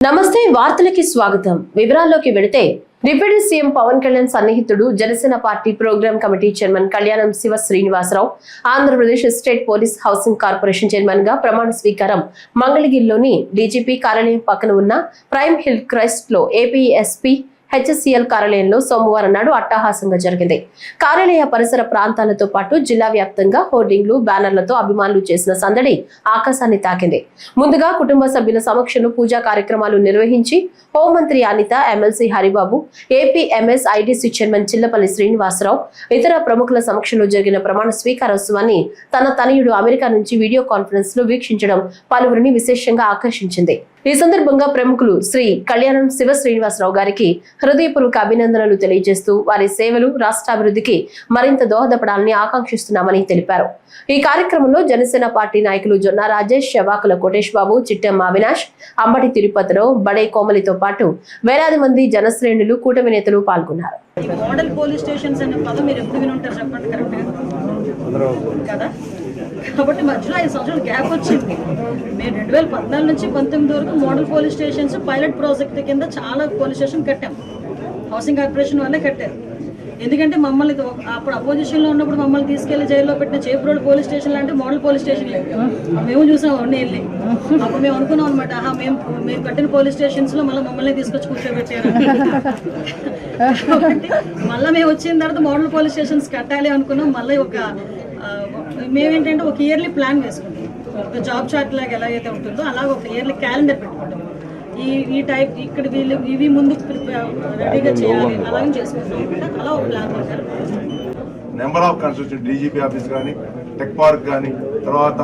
నమస్తే వార్తలకి స్వాగతం. వివరాల్లోకి వెళితే డిప్యూటీ సీఎం పవన్ కళ్యాణ్ సన్నిహితుడు Janasena party program committee chairman Kalyanam Siva Srinivasarao Andhra Pradesh state police housing corporation chairman గా ప్రమాణ స్వీకారం మంగళగిరిలోని డీజీపీ కార్యాలయం పక్కన ఉన్న ప్రైమ్ హిల్ క్రైస్ట్ లో ఏపీఎస్పీ హెచ్ఎస్సీఎల్ కార్యాలయంలో సోమవారం నాడు అట్టహాసంగా జరిగింది. కార్యాలయ పరిసర ప్రాంతాలతో పాటు జిల్లా వ్యాప్తంగా హోర్డింగ్లు, బ్యానర్లతో అభిమానులు చేసిన సందడి ఆకాశాన్ని తాకింది. ముందుగా కుటుంబ సభ్యుల సమక్షంలో పూజా కార్యక్రమాలు నిర్వహించి హోంమంత్రి Anitha, MLC Haribabu, AP MS ITC chairman Chillapalli Srinivasarao, ఇతర ప్రముఖుల సమక్షంలో జరిగిన ప్రమాణ స్వీకారోత్సవాన్ని తన తనయుడు అమెరికా నుంచి వీడియో కాన్ఫరెన్స్ లో వీక్షించడం పలువురిని విశేషంగా ఆకర్షించింది. ఈ సందర్భంగా ప్రముఖులు శ్రీ కళ్యాణం శివ శ్రీనివాసరావు గారికి హృదయపూర్వక అభినందనలు తెలియజేస్తూ వారి సేవలు రాష్ట్రాభివృద్ధికి మరింత దోహదపడాలని ఆకాంక్షిస్తున్నామని తెలిపారు. ఈ కార్యక్రమంలో జనసేన పార్టీ నాయకులు జొన్న రాజేష్, శవాకుల కోటేష్ బాబు, చిట్టెం అవినాష్, అంబటి తిరుపతిరావు, బడే కోమలితో పాటు వేలాది మంది జనశ్రేణులు, కూటమి నేతలు పాల్గొన్నారు. మోడల్ పోలీస్ స్టేషన్స్ అనే పదం మీరు ఎప్పుడు విని ఉంటారు చెప్పండి, కదా? కాబట్టి మధ్యలో 5 సంవత్సరాలు గ్యాప్ వచ్చింది. మేము 2014 నుంచి 19 వరకు model police stations pilot project కింద చాలా పోలీస్ స్టేషన్ కట్టాం. హౌసింగ్ కార్పొరేషన్ వల్లే కట్టారు. ఎందుకంటే మమ్మల్ని అప్పుడు అపోజిషన్లో ఉన్నప్పుడు మమ్మల్ని తీసుకెళ్లి జైల్లో పెట్టిన చేపు రోడ్ పోలీస్ స్టేషన్ లాంటి మోడల్ పోలీస్ స్టేషన్ లేదు. మేము చూసాం అవన్నీ వెళ్ళి. అప్పుడు మేము అనుకున్నాం అనమాట, మేము కట్టిన పోలీస్ స్టేషన్స్లో మమ్మల్ని తీసుకొచ్చి కూర్చోబెట్టారు. కాబట్టి మళ్ళీ మేము వచ్చిన తర్వాత మోడల్ పోలీస్ స్టేషన్స్ కట్టాలి అనుకున్నాం. మళ్ళీ మేమేంటంటే ఒక ఇయర్లీ ప్లాన్ వేసుకుంటాం. ఒక జాబ్ చార్ట్ లాగా ఎలాగైతే ఉంటుందో అలాగే ఒక ఇయర్లీ క్యాలెండర్ పెట్టుకుంటాం. ఈ టైప్ ఇక్కడ ఇవి ముందు రెడీగా చేయాలి అలాగే చేసుకుంటాం. అలా ఒక ప్లాన్ ప్రకారం number of construction DGP office కానీ, టెక్ పార్క్ కానీ, తర్వాత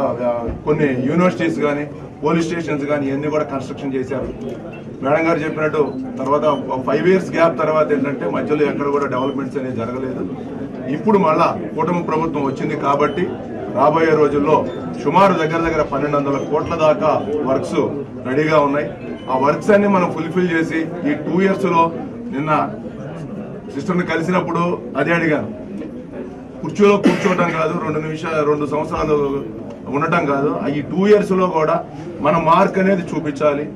కొన్ని యూనివర్సిటీస్ కానీ, పోలీస్ స్టేషన్స్ కానీ ఇవన్నీ కూడా కన్స్ట్రక్షన్ చేశారు. మేడం గారు చెప్పినట్టు తర్వాత 5 years గ్యాప్ తర్వాత ఏంటంటే మధ్యలో ఎక్కడ కూడా డెవలప్మెంట్స్ అనేవి జరగలేదు. ఇప్పుడు మళ్ళా కూటమి ప్రభుత్వం వచ్చింది కాబట్టి రాబోయే రోజుల్లో సుమారు దగ్గర 1200 కోట్ల దాకా వర్క్స్ రెడీగా ఉన్నాయి. ఆ వర్క్స్ అన్ని మనం ఫుల్ఫిల్ చేసి ఈ 2 years లో నిన్న సిస్టర్ని కలిసినప్పుడు అదే అడిగాను, కుర్చీలో కూర్చోవడం కాదు, 2 సంవత్సరాలు ఉండటం కాదు, ఈ 2 years లో కూడా మన మార్క్ అనేది చూపించాలి.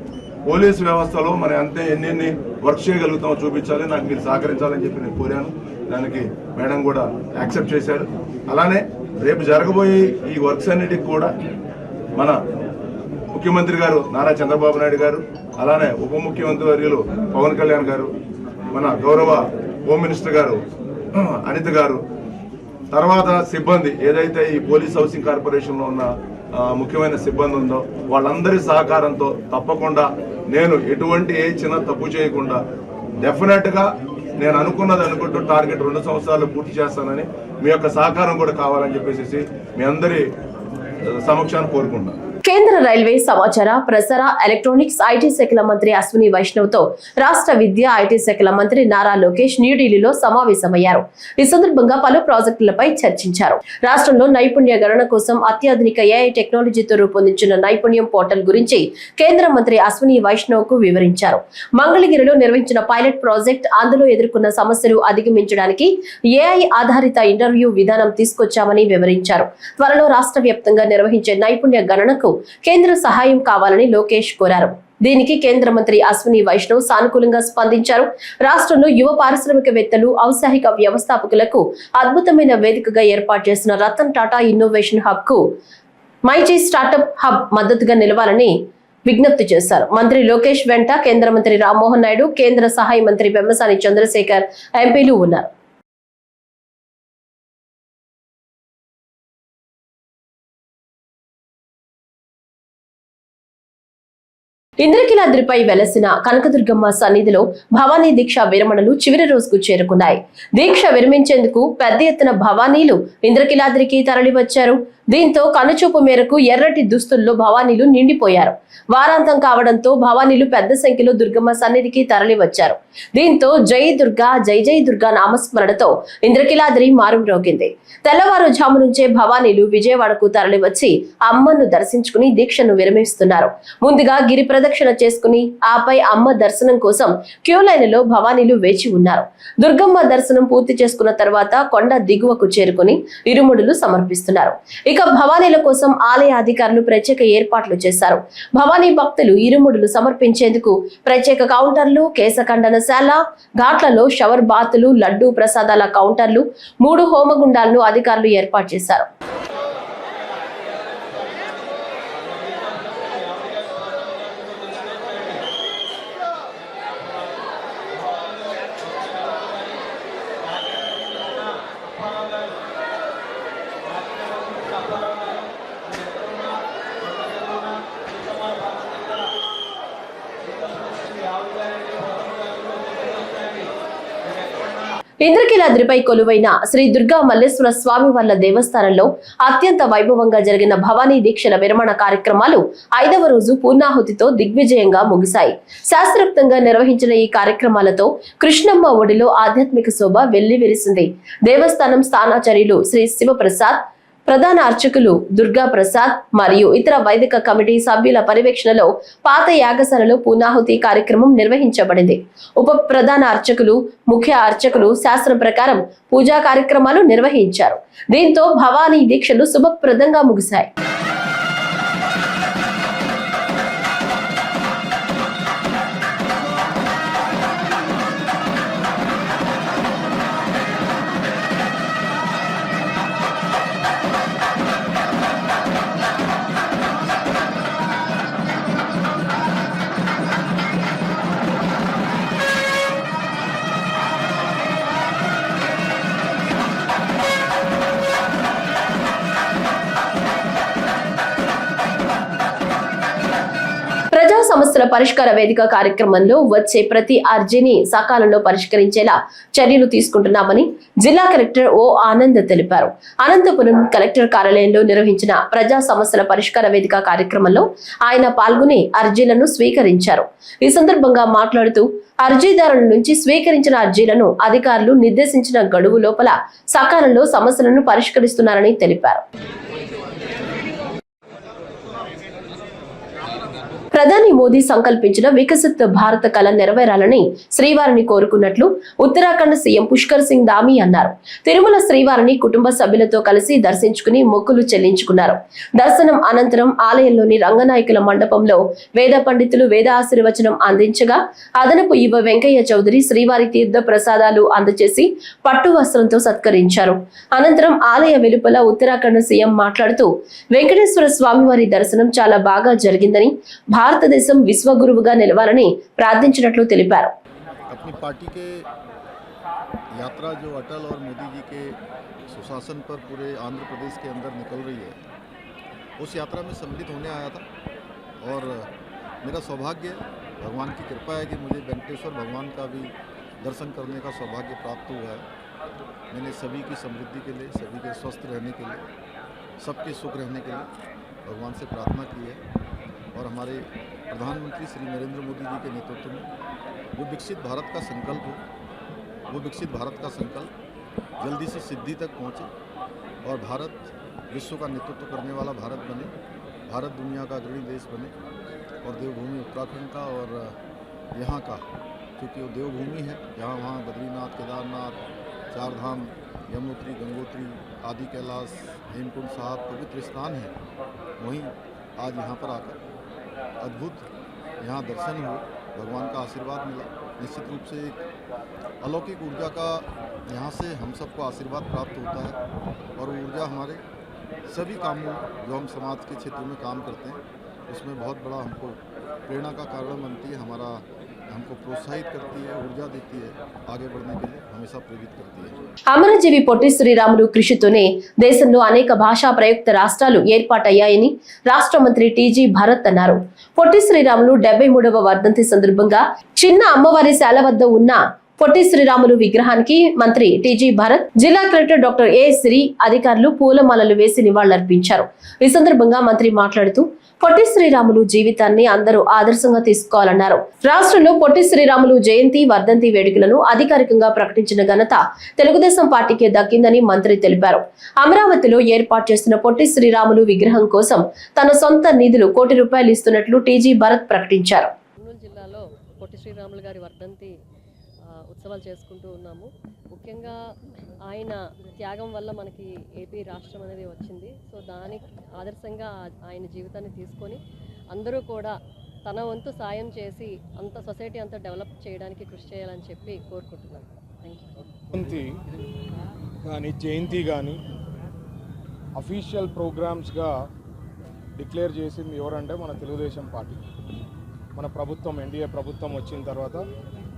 పోలీసు వ్యవస్థలో మనం ఎన్ని వర్క్ చేయగలుగుతామో చూపించాలి. నాకు మీరు సహకరించాలని చెప్పి నేను కోరాను. దానికి మేడం కూడా యాక్సెప్ట్ చేశారు. అలానే రేపు జరగబోయే ఈ వర్క్స్ అన్నిటికి కూడా మన ముఖ్యమంత్రి గారు నారా చంద్రబాబు నాయుడు గారు, అలానే ఉప ముఖ్యమంత్రి వర్యులు పవన్ కళ్యాణ్ గారు, మన గౌరవ హోమ్ మినిస్టర్ గారు అనిత గారు, తర్వాత సిబ్బంది ఏదైతే ఈ పోలీస్ హౌసింగ్ కార్పొరేషన్లో ఉన్న ముఖ్యమైన సిబ్బంది ఉందో వాళ్ళందరి సహకారంతో తప్పకుండా నేను ఎటువంటి చిన్న తప్పు చేయకుండా డెఫినెట్గా నేను అనుకుంటూ టార్గెట్ 2 సంవత్సరాలు పూర్తి చేస్తానని మీ యొక్క సహకారం కూడా కావాలని చెప్పేసి మీ అందరి సమక్షాన్ని కోరుకుంటున్నాను. కేంద్ర రైల్వే, సమాచార, ప్రసార, ఎలక్ట్రానిక్స్, ఐటీ శాఖల మంత్రి అశ్విని వైష్ణవ్ తో రాష్ట్ర విద్య, ఐటీ శాఖల మంత్రి నారా లోకేష్ న్యూఢిల్లీలో సమావేశమయ్యారు. ఈ సందర్భంగా పలు ప్రాజెక్టులపై చర్చించారు. రాష్ట్రంలో నైపుణ్య గణన కోసం అత్యాధునిక ఏఐ టెక్నాలజీతో రూపొందించిన నైపుణ్యం పోర్టల్ గురించి కేంద్ర మంత్రి అశ్విని వైష్ణవ్ కు వివరించారు. మంగళగిరిలో నిర్వహించిన పైలట్ ప్రాజెక్ట్, అందులో ఎదుర్కొన్న సమస్యలు అధిగమించడానికి ఏఐ ఆధారిత ఇంటర్వ్యూ విధానం తీసుకొచ్చామని వివరించారు. త్వరలో రాష్ట్ర వ్యాప్తంగా నిర్వహించే నైపుణ్య గణనకు కేంద్ర సహాయం కావాలని లోకేష్ కోరారు. దీనికి కేంద్ర మంత్రి అశ్విని వైష్ణవ్ సానుకూలంగా స్పందించారు. రాష్ట్రంలో యువ పారిశ్రామికవేత్తలు, ఔత్సాహిక వ్యవస్థాపకులకు అద్భుతమైన వేదికగా ఏర్పాటు చేసిన రతన్ టాటా ఇన్నోవేషన్ హబ్ కు మైజీ స్టార్టప్ హబ్ మద్దతుగా నిలవాలని విజ్ఞప్తి చేశారు. మంత్రి లోకేష్ వెంట కేంద్ర మంత్రి రామ్మోహన్ నాయుడు, కేంద్ర సహాయ మంత్రి పెమ్మసాని చంద్రశేఖర్, ఎంపీలు ఉన్నారు. ఇంద్రకీలాద్రిపై వెలసిన కనకదుర్గమ్మ సన్నిధిలో భవానీ దీక్ష విరమణలు చివరి రోజుకు చేరుకున్నాయి. దీక్ష విరమించేందుకు పెద్ద ఎత్తున భవానీలు ఇంద్రకీలాద్రికి తరలివచ్చారు. దీంతో కనుచూపు మేరకు ఎర్రటి దుస్తుల్లో భవానీలు నిండిపోయారు. వారాంతం కావడంతో భవానీలు పెద్ద సంఖ్యలో దుర్గమ్మ సన్నిధికి తరలి వచ్చారు. దీంతో జై దుర్గా, జై జై దుర్గా నామస్మరణతో ఇంద్రకీలాద్రి మారుమ్రోగింది. తెల్లవారుజాము నుంచే భవానీలు విజయవాడకు తరలి వచ్చి అమ్మను దర్శించుకుని దీక్షను విరమిస్తున్నారు. ముందుగా గిరి ప్రదక్షిణ చేసుకుని ఆపై అమ్మ దర్శనం కోసం క్యూ లైన్లో భవానీలు వేచి ఉన్నారు. దుర్గమ్మ దర్శనం పూర్తి చేసుకున్న తర్వాత కొండ దిగువకు చేరుకుని ఇరుముడులు సమర్పిస్తున్నారు. ఇక ఇక భవానీల కోసం ఆలయ అధికారులు ప్రత్యేక ఏర్పాట్లు చేశారు. భవానీ భక్తులు ఇరుముడులు సమర్పించేందుకు ప్రత్యేక కౌంటర్లు, కేశఖండనశాల, ఘాట్లలో షవర్ బాతులు, లడ్డూ ప్రసాదాల కౌంటర్లు, 3 హోమగుండాలను అధికారులు ఏర్పాటు చేశారు. ఇంద్రకీలాద్రిపై కొలువైన శ్రీ దుర్గా మల్లేశ్వర స్వామి వార్ల దేవస్థానంలో అత్యంత వైభవంగా జరిగిన భవానీ దీక్షల విరమణ కార్యక్రమాలు 5వ రోజు పూర్ణాహుతితో దిగ్విజయంగా ముగిశాయి. శాస్త్రోక్తంగా నిర్వహించిన ఈ కార్యక్రమాలతో కృష్ణమ్మ ఒడిలో ఆధ్యాత్మిక శోభ వెల్లివిరిసింది. దేవస్థానం స్థానాచార్యులు శ్రీ శివప్రసాద్, ప్రధాన అర్చకులు దుర్గా ప్రసాద్ మరియు ఇతర వైదిక కమిటీ సభ్యుల పర్యవేక్షణలో పాత యాగశాలలో పూర్ణాహుతి కార్యక్రమం నిర్వహించబడింది. ఉప ప్రధాన అర్చకులు, ముఖ్య అర్చకులు శాస్త్రం ప్రకారం పూజా కార్యక్రమాలు నిర్వహించారు. దీంతో భవానీ దీక్షలు శుభప్రదంగా ముగిశాయి. ప్రజా సమస్యల పరిష్కార వేదిక కార్యక్రమంలో వచ్చే ప్రతి అర్జీని సకాలంలో పరిష్కరించేలా చర్యలు తీసుకుంటున్నామని జిల్లా కలెక్టర్ ఓ ఆనంద్ తెలిపారు. అనంతపురం కలెక్టర్ కార్యాలయంలో నిర్వహించిన ప్రజా సమస్యల పరిష్కార వేదిక కార్యక్రమంలో ఆయన పాల్గొని అర్జీలను స్వీకరించారు. ఈ సందర్భంగా మాట్లాడుతూ అర్జీదారుల నుంచి స్వీకరించిన అర్జీలను అధికారులు నిర్దేశించిన గడువు లోపల సకాలంలో సమస్యలను పరిష్కరిస్తున్నారని తెలిపారు. ప్రధాని మోదీ సంకల్పించిన వికసిత్ భారత కళ నెరవేరాలని శ్రీవారిని కోరుకున్నట్లు ఉత్తరాఖండ్ సీఎం పుష్కర్ సింగ్ ధామీ అన్నారు. తిరుమల శ్రీవారిని కుటుంబ సభ్యులతో కలిసి దర్శించుకుని మొక్కులు చెల్లించుకున్నారు. దర్శనం అనంతరం ఆలయంలోని రంగనాయకుల మండపంలో వేద పండితులు వేద ఆశీర్వచనం అందించగా అదనపు ఈవ వెంకయ్య చౌదరి శ్రీవారి తీర్థ ప్రసాదాలు అందజేసి పట్టు వస్త్రంతో సత్కరించారు. అనంతరం ఆలయ వెలుపల ఉత్తరాఖండ్ సీఎం మాట్లాడుతూ వెంకటేశ్వర స్వామివారి దర్శనం చాలా బాగా జరిగిందని, భారతదేశం విశ్వగురువుగా నిలవాలని ప్రార్థించినట్లు తెలిపారు. अपनी पार्टी के यात्रा जो अटल और मोदी जी के सुशासन पर पूरे आंध्र प्रदेश के अंदर निकल रही है, उस यात्रा में सम्मिलित होने आया था और मेरा सौभाग्य, भगवान की कृपा है कि मुझे वेंकटेश्वर भगवान का भी दर्शन करने का सौभाग्य प्राप्त हुआ है। मैंने सभी की समृद्धि के लिए, सभी के स्वस्थ रहने के लिए, सबके सुख रहने के लिए भगवान से प्रार्थना की है और हमारे प्रधानमंत्री श्री नरेंद्र मोदी जी के नेतृत्व में जो विकसित भारत का संकल्प हो, वो विकसित भारत का संकल्प जल्दी से सिद्धि तक पहुँचे और भारत विश्व का नेतृत्व करने वाला भारत बने, भारत दुनिया का अग्रणी देश बने और देवभूमि उत्तराखंड का और यहाँ का, क्योंकि वो देवभूमि है, जहाँ वहाँ बद्रीनाथ, केदारनाथ, चार धाम, यमुनोत्री, गंगोत्री, आदि कैलाश, हेमकुंड साहब पवित्र स्थान है, वहीं आज यहाँ पर आकर अद्भुत यहाँ दर्शन हुए, भगवान का आशीर्वाद मिला। निश्चित रूप से एक अलौकिक ऊर्जा का यहाँ से हम सबको आशीर्वाद प्राप्त होता है और ऊर्जा हमारे सभी कामों जो हम समाज के क्षेत्र में काम करते हैं उसमें बहुत बड़ा हमको प्रेरणा का कारण बनती है, हमारा हमको प्रोत्साहित करती है, ऊर्जा देती है, आगे बढ़ने के लिए हमेशा प्रेरित करती है। అమరజీవి పొట్టి శ్రీరాములు కృషితోనే దేశంలో అనేక భాషా ప్రయుక్త రాష్ట్రాలు ఏర్పాటయ్యాయని రాష్ట్ర మంత్రి టీజీ భరత్ అన్నారు. పొట్టి శ్రీరాములు 73వ వర్ధంతి సందర్భంగా చిన్న అమ్మవారి శాల వద్ద ఉన్న పొట్టి శ్రీరాములు విగ్రహానికి మంత్రి టీజీ భరత్, జిల్లా కలెక్టర్ డాక్టర్ ఏ శ్రీ అధికారులు పూలమాలలు వేసి నివాళులర్పించారు. ఈ సందర్భంగా మంత్రి మాట్లాడుతూ పొట్టి శ్రీరాములు జీవితాన్ని అందరూ ఆదర్శంగా తీసుకోవాలన్నారు. రాష్ట్రంలో పొట్టి శ్రీరాములు జయంతి, వర్ధంతి వేడుకలను అధికారికంగా ప్రకటించిన ఘనత తెలుగుదేశం పార్టీకే దక్కిందని మంత్రి తెలిపారు. అమరావతిలో ఏర్పాటు చేస్తున్న పొట్టి శ్రీరాములు విగ్రహం కోసం తన సొంత నిధులు ₹1 కోటి ఇస్తున్నట్లు టీజీ భరత్ ప్రకటించారు. జిల్లాలో పొట్టి శ్రీరాములు గారి వర్ధంతి ఉత్సవాలు చేసుకుంటూ ఉన్నాము. ముఖ్యంగా ఆయన త్యాగం వల్ల మనకి ఏపీ రాష్ట్రం అనేది వచ్చింది. సో దానికి ఆదర్శంగా ఆయన జీవితాన్ని తీసుకొని అందరూ కూడా తన వంతు సాయం చేసి అంత సొసైటీ అంతా డెవలప్ చేయడానికి కృషి చేయాలని చెప్పి కోరుకుంటున్నాను. Thank you. కానీ జయంతి కానీ అఫీషియల్ ప్రోగ్రామ్స్గా డిక్లేర్ చేసింది ఎవరంటే మన తెలుగుదేశం పార్టీ. మన ప్రభుత్వం ఎన్డీఏ ప్రభుత్వం వచ్చిన తర్వాత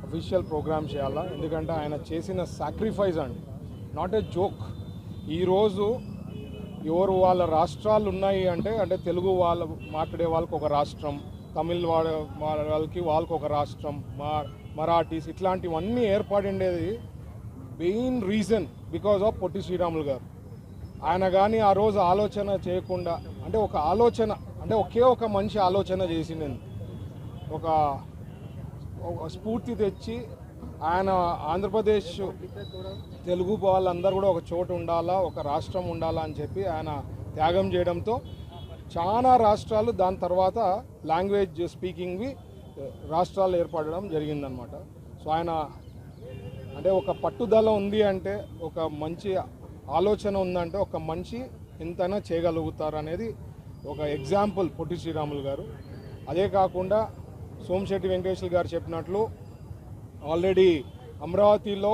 అఫీషియల్ ప్రోగ్రామ్ చేయాలా. ఎందుకంటే ఆయన చేసిన సాక్రిఫైస్ అండి, నాట్ ఏ జోక్. ఈరోజు ఎవరు వాళ్ళ రాష్ట్రాలు ఉన్నాయి అంటే తెలుగు వాళ్ళు మాట్లాడే వాళ్ళకి ఒక రాష్ట్రం, తమిళ్ వాళ్ళకి ఒక రాష్ట్రం, మరాఠీస్ ఇట్లాంటివన్నీ ఏర్పడిండేది main reason because of Potti Sriramulu గారు. ఆయన కానీ ఆ రోజు ఆలోచన చేయకుండా అంటే ఒక ఆలోచన అంటే ఒకే ఒక మనిషి ఆలోచన చేసింది, ఒక స్ఫూర్తి తెచ్చి ఆయన ఆంధ్రప్రదేశ్ తెలుగు వాళ్ళందరూ కూడా ఒక చోటు ఉండాలా, ఒక రాష్ట్రం ఉండాలా అని చెప్పి ఆయన త్యాగం చేయడంతో చాలా రాష్ట్రాలు దాని తర్వాత లాంగ్వేజ్ స్పీకింగ్వి రాష్ట్రాలు ఏర్పడడం జరిగిందనమాట. సో ఆయన అంటే ఒక పట్టుదల ఉంది అంటే, ఒక మంచి ఆలోచన ఉందంటే ఒక మనిషి ఎంతైనా చేయగలుగుతారు అనేది ఒక ఎగ్జాంపుల్ పొట్టి శ్రీరాములు గారు. అదే కాకుండా సోమిశెట్టి వెంకటేశ్వర గారు చెప్పినట్లు ఆల్రెడీ అమరావతిలో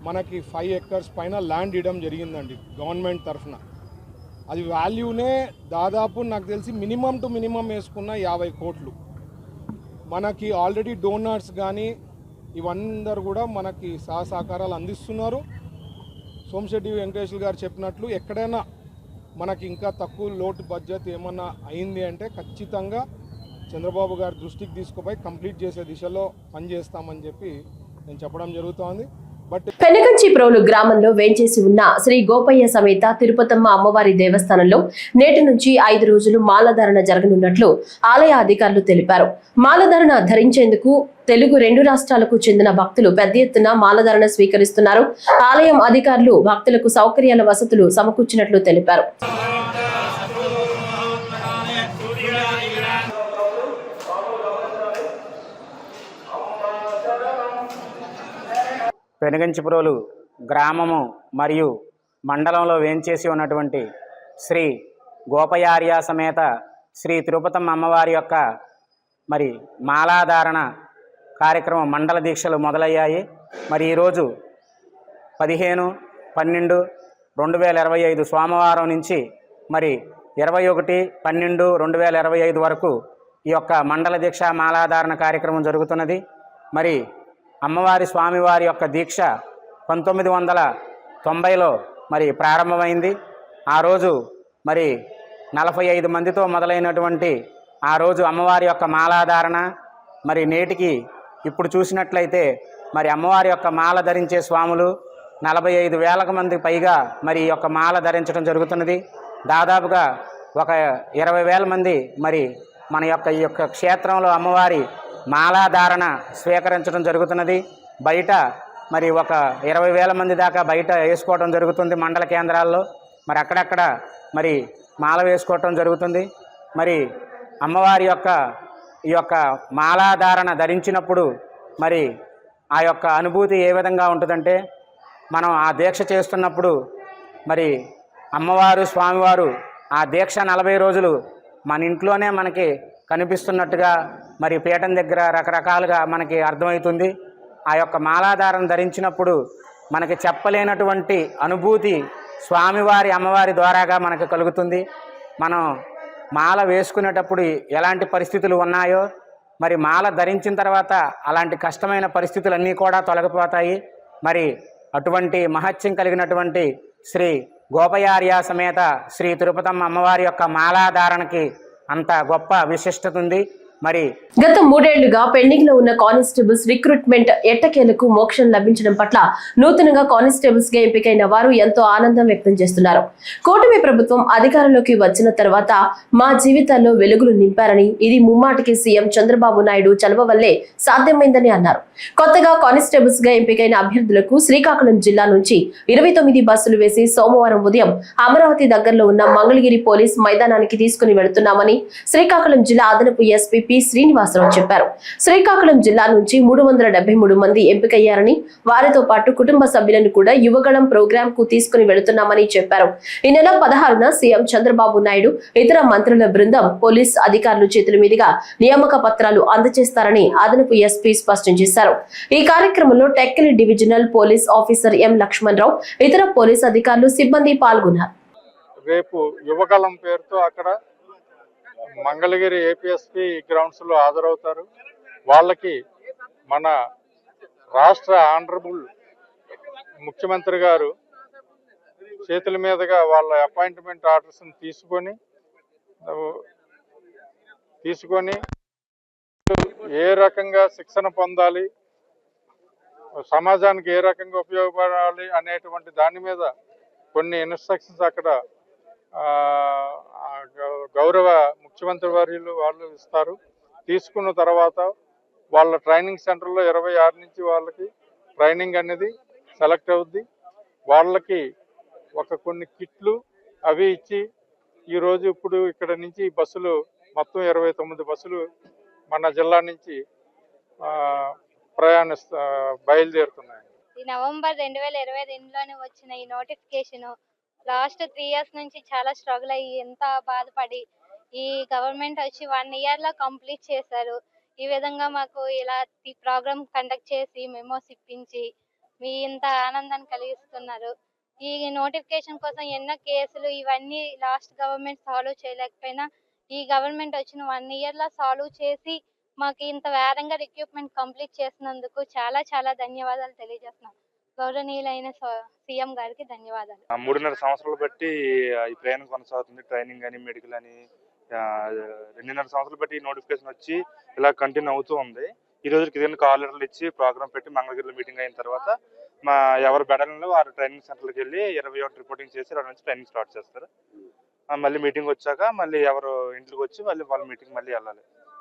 మనకి 5 acres పైన ల్యాండ్ ఇవ్వడం జరిగిందండి గవర్నమెంట్ తరఫున. అది వాల్యూనే దాదాపు నాకు తెలిసి మినిమం టు మినిమం వేసుకున్న 50 కోట్లు. మనకి ఆల్రెడీ డోనర్స్ కానీ ఇవందరూ కూడా మనకి సహకారాలు అందిస్తున్నారు. సోమిశెట్టి వెంకటేశ్వర గారు చెప్పినట్లు ఎక్కడైనా మనకి ఇంకా తక్కువ లోటు బడ్జెట్ ఏమన్నా అయింది అంటే ఖచ్చితంగా చంద్రబాబు గారి దృష్టికి తీసుకుపోయి కంప్లీట్ చేసే దిశలో పనిచేస్తామని చెప్పి నేను చెప్పడం జరుగుతోంది. పెనగంచిప్రోలు గ్రామంలో వేంచేసి ఉన్న శ్రీ గోపయ్య సమేత తిరుపతమ్మ అమ్మవారి దేవస్థానంలో నేటి నుంచి 5 రోజులు మాలధారణ జరగనున్నట్లు ఆలయ అధికారులు తెలిపారు. మాలధారణ ధరించేందుకు తెలుగు 2 రాష్ట్రాలకు చెందిన భక్తులు పెద్ద ఎత్తున మాలధారణ స్వీకరిస్తున్నారు. ఆలయం అధికారులు భక్తులకు సౌకర్యాల వసతులు సమకూర్చినట్లు తెలిపారు. పెనుగంచిప్రోలు గ్రామము మరియు మండలంలో వేంచేసి ఉన్నటువంటి శ్రీ గోపయార్య సమేత శ్రీ తిరుపతమ్మ అమ్మవారి యొక్క మరి మాలాధారణ కార్యక్రమం మండల దీక్షలు మొదలయ్యాయి. మరి ఈరోజు 15/12/2025 సోమవారం నుంచి మరి 21/12/2025 వరకు ఈ యొక్క మండల దీక్ష మాలాధారణ కార్యక్రమం జరుగుతున్నది. మరి అమ్మవారి స్వామివారి యొక్క దీక్ష 1990లో మరి ప్రారంభమైంది. ఆ రోజు మరి 45 మందితో మొదలైనటువంటి ఆ రోజు అమ్మవారి యొక్క మాలాధారణ మరి నేటికి ఇప్పుడు చూసినట్లయితే మరి అమ్మవారి యొక్క మాల ధరించే స్వాములు 45,000 మంది పైగా మరి ఈ యొక్క మాల ధరించడం జరుగుతున్నది. దాదాపుగా ఒక 20,000 మంది మరి మన యొక్క ఈ యొక్క క్షేత్రంలో అమ్మవారి మాలాధారణ స్వీకరించడం జరుగుతున్నది. బయట మరి ఒక 20,000 మంది దాకా బయట వేసుకోవడం జరుగుతుంది మండల కేంద్రాల్లో. మరి అక్కడక్కడ మరి మాల వేసుకోవటం జరుగుతుంది. మరి అమ్మవారి యొక్క ఈ యొక్క మాలాధారణ ధరించినప్పుడు మరి ఆ యొక్క అనుభూతి ఏ విధంగా ఉంటుందంటే, మనం ఆ దీక్ష చేస్తున్నప్పుడు మరి అమ్మవారు స్వామివారు ఆ దీక్ష 40 రోజులు మన ఇంట్లోనే మనకి కనిపిస్తున్నట్టుగా మరి పీఠం దగ్గర రకరకాలుగా మనకి అర్థమవుతుంది. ఆ యొక్క మాలాధారణ ధరించినప్పుడు మనకి చెప్పలేనటువంటి అనుభూతి స్వామివారి అమ్మవారి ద్వారాగా మనకు కలుగుతుంది. మనం మాల వేసుకునేటప్పుడు ఎలాంటి పరిస్థితులు ఉన్నాయో మరి మాల ధరించిన తర్వాత అలాంటి కష్టమైన పరిస్థితులన్నీ కూడా తొలగిపోతాయి. మరి అటువంటి మహత్యం కలిగినటువంటి శ్రీ గోపయార్య సమేత శ్రీ తిరుపతమ్మ అమ్మవారి యొక్క మాలాధారణకి అంత గొప్ప విశిష్టత ఉంది. మరి గత 3 ఏళ్లుగా పెండింగ్ లో ఉన్న కానిస్టేబుల్స్ రిక్రూట్మెంట్ ఎట్టకేలకు మోక్షం లభించడం పట్ల నూతనంగా కానిస్టేబుల్స్ గా ఎంపికైన వారు ఎంతో ఆనందం వ్యక్తం చేస్తున్నారు. కూటమి ప్రభుత్వం అధికారంలోకి వచ్చిన తర్వాత మా జీవితాల్లో వెలుగులు నింపారని, ఇది ముమ్మాటికి సీఎం చంద్రబాబు నాయుడు చలవ వల్లే సాధ్యమైందని అన్నారు. కొత్తగా కానిస్టేబుల్స్ గా ఎంపికైన అభ్యర్థులకు శ్రీకాకుళం జిల్లా నుంచి 29 బస్సులు వేసి సోమవారం ఉదయం అమరావతి దగ్గరలో ఉన్న మంగళగిరి పోలీస్ మైదానానికి తీసుకుని వెళుతున్నామని శ్రీకాకుళం జిల్లా అదనపు ఎస్పీ పి శ్రీనివాసరావు చెప్పారు. శ్రీకాకుళం జిల్లా నుంచి 373 మంది ఎంపికయ్యారని, వారితో పాటు కుటుంబ సభ్యులను కూడా యువగళం ప్రోగ్రాం కు తీసుకుని వెళుతున్నామని చెప్పారు. ఈ నెల 16న సీఎం చంద్రబాబు నాయుడు, ఇతర మంత్రుల బృందం పోలీస్ అధికారుల చేతుల మీదుగా నియామక పత్రాలు అందజేస్తారని అదనపు ఎస్పీ స్పష్టం చేశారు. ఈ కార్యక్రమంలో Tekkali divisional police officer M Lakshmanarao, ఇతర పోలీస్ అధికారులు, సిబ్బంది పాల్గొన్నారు. రేపు యువగళం పేరుతో అక్కడ మంగళగిరి ఏపీఎస్పీ గ్రౌండ్స్ లో హాజరవుతారు. వాళ్ళకి మన రాష్ట్ర ఆనరబుల్ ముఖ్యమంత్రి గారు చేతుల మీదుగా వాళ్ళ అపాయింట్మెంట్ ఆర్డర్స్ తీసుకొని ఏ రకంగా శిక్షణ పొందాలి, సమాజానికి ఏ రకంగా ఉపయోగపడాలి అనేటువంటి దాని మీద కొన్ని ఇన్స్ట్రక్షన్స్ అక్కడ గౌరవ ముఖ్యమంత్రి వర్యులు వాళ్ళు ఇస్తారు. తీసుకున్న తర్వాత వాళ్ళ ట్రైనింగ్ సెంటర్లో 26 నుంచి వాళ్ళకి ట్రైనింగ్ అనేది సెలెక్ట్ అవుద్ది. వాళ్ళకి కొన్ని కిట్లు అవి ఇచ్చి ఈరోజు ఇప్పుడు ఇక్కడ నుంచి బస్సులు మొత్తం 29 బస్సులు మన జిల్లా నుంచి బయలుదేరుతున్నాయి. ఈ నవంబర్ 2022లోనే వచ్చిన ఈ నోటిఫికేషన్ లాస్ట్ 3 years నుంచి చాలా స్ట్రగుల్ అయ్యి ఎంత బాధపడి ఈ గవర్నమెంట్ వచ్చి 1 year లో కంప్లీట్ చేశారు. ఈ విధంగా మాకు ఇలా ఈ ప్రోగ్రామ్ కండక్ట్ చేసి మెమోస్ ఇప్పించి మీ ఇంత ఆనందాన్ని కలిగిస్తున్నారు. ఈ నోటిఫికేషన్ కోసం ఎన్నో కేసులు ఇవన్నీ లాస్ట్ గవర్నమెంట్ సాల్వ్ చేయలేకపోయినా ఈ గవర్నమెంట్ వచ్చిన 1 year లో సాల్వ్ చేసి మాకు ఇంత వేగంగా రిక్రూట్మెంట్ కంప్లీట్ చేసినందుకు చాలా చాలా ధన్యవాదాలు తెలియజేస్తున్నాం. గౌరవనీయులైన సీఎం గారికి ధన్యవాదాలు. 3.5 సంవత్సరాలు బట్టి ఈ ట్రైనింగ్ కొనసాగుతుంది. ట్రైనింగ్ అని, మెడికల్ అని 2.5 సంవత్సరాలు బట్టి నోటిఫికేషన్ వచ్చి ఇలా కంటిన్యూ అవుతూ ఉంది. ఈ రోజుకి ఇదే కాల్ లెటర్లు ఇచ్చి ప్రోగ్రామ్ పెట్టి మంగళగిరిలో మీటింగ్ అయిన తర్వాత మా ఎవరి బెడల్లో వారు ట్రైనింగ్ సెంటర్కి వెళ్ళి 21 రిపోర్టింగ్ చేసి 2 నుంచి ట్రైనింగ్ స్టార్ట్ చేస్తారు. మళ్ళీ మీటింగ్ వచ్చాక మళ్ళీ ఎవరు ఇంటికి వచ్చి మళ్ళీ వాళ్ళ మీటింగ్ మళ్ళీ వెళ్ళాలి.